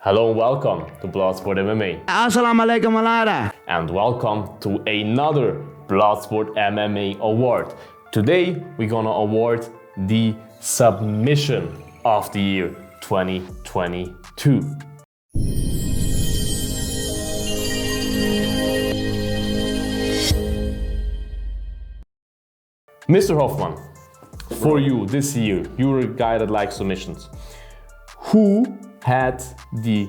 Hello and welcome to Bloodsport MMA. Assalamu alaikum Malara. And welcome to another Bloodsport MMA award. Today we're gonna award the Submission of the Year 2022. Mr. Hoffman, for you this year, you're a guy that likes submissions. Who had the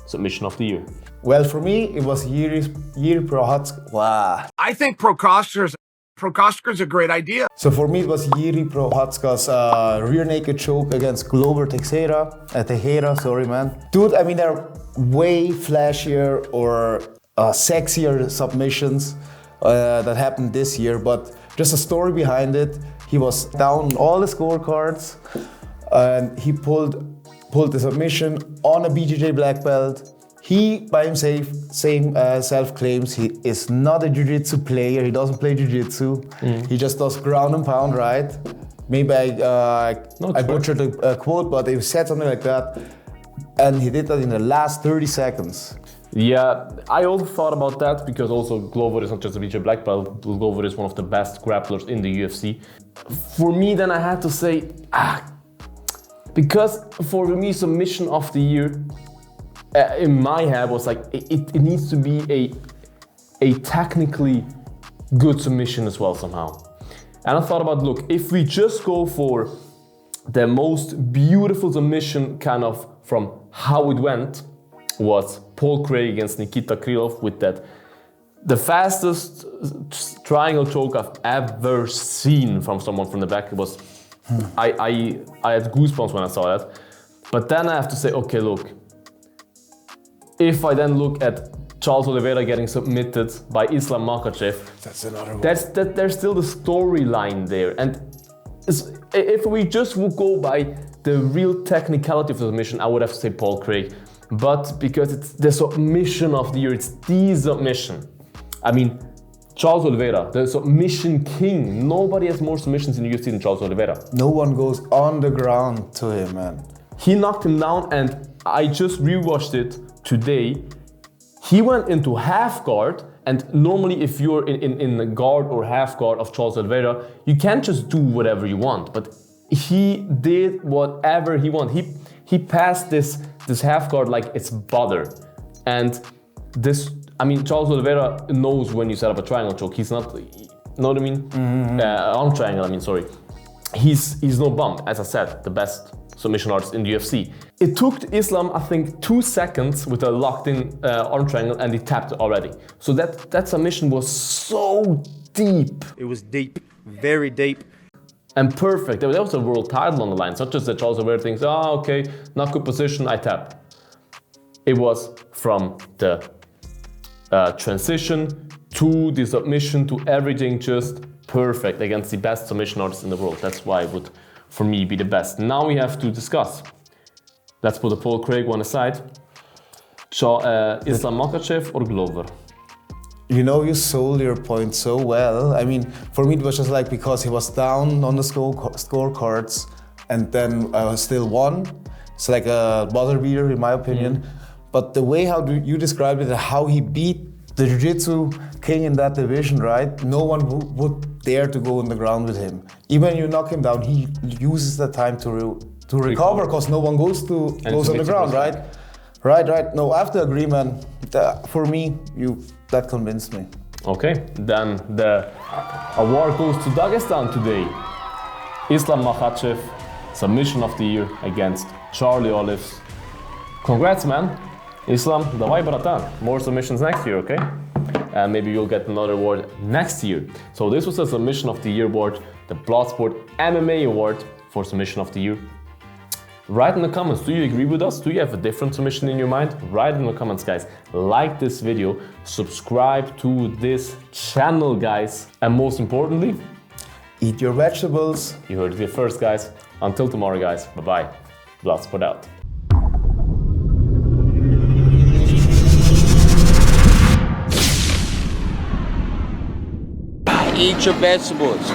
Submission of the Year? Well, for me, it was Jiri Prochazka. Wow. I think Prochazka's a great idea. So for me, it was Jiri Prochazka's rear naked choke against Glover Teixeira, sorry man. Dude, I mean, they're way flashier or sexier submissions that happened this year, but just a story behind it. He was down all the scorecards and he pulled the submission on a BJJ black belt. He, by himself, self-claims he is not a jiu-jitsu player. He doesn't play jiu-jitsu. He just does ground and pound, right? Maybe I butchered the quote, but he said something like that. And he did that in the last 30 seconds. Yeah, I also thought about that because also Glover is not just a BJJ black belt. Glover is one of the best grapplers in the UFC. For me, then I had to say, because for me, Submission of the Year in my head was like, it needs to be a technically good submission as well somehow. And I thought about, look, if we just go for the most beautiful submission kind of from how it went, was Paul Craig against Nikita Krylov with that, the fastest triangle choke I've ever seen from someone from the back. It was, I had goosebumps when I saw that. But then I have to say, okay, look, if I then look at Charles Oliveira getting submitted by Islam Makhachev, That's another one. there's still the storyline there. And if we just would go by the real technicality of the submission, I would have to say Paul Craig. But because it's the Submission of the Year, it's the submission. I mean, Charles Oliveira, the submission king. Nobody has more submissions in the UFC than Charles Oliveira. No one goes on the ground to him, man. He knocked him down, and I just rewatched it today. He went into half guard, and normally if you're in the guard or half guard of Charles Oliveira, you can't just do whatever you want. But he did whatever he wanted. He passed this half guard like it's butter. And this, I mean, Charles Oliveira knows when you set up a triangle choke. He's not, you know what I mean? Arm triangle, I mean, sorry. He's no bum, as I said, the best submission artist in the UFC. It took Islam, I think, 2 seconds with a locked in arm triangle and he tapped already. So that submission was so deep. It was deep, very deep. And perfect. There was a world title on the line. It's not just that Charles Oliveira thinks, okay, not good position, I tap. It was from the transition to the submission to everything just perfect against the best submission artist in the world. That's why it would, for me, be the best. Now we have to discuss. Let's put the Paul Craig one aside. Islam Makhachev or Glover? You know, you sold your point so well. I mean, for me, it was just like because he was down on the scorecards and then still won. It's like a buzzer beater, in my opinion. But the way how you described it, how he beat the jiu-jitsu king in that division, right? No one would dare to go on the ground with him. Even when you knock him down, he uses the time to recover because no one goes on the ground, right? Right. No, I have to agree, man. For me, that convinced me. Okay, then the award goes to Dagestan today. Islam Makhachev, Submission of the Year against Charlie Olives. Congrats, man. Islam, давай, bratan. More submissions next year, okay? And maybe you'll get another award next year. So this was the Submission of the Year award, the Bloodsport MMA award for Submission of the Year. Write in the comments, do you agree with us? Do you have a different submission in your mind? Write in the comments, guys. Like this video, subscribe to this channel, guys. And most importantly, eat your vegetables. You heard it here first, guys. Until tomorrow, guys. Bye-bye. Bloodsport out. Eat your vegetables.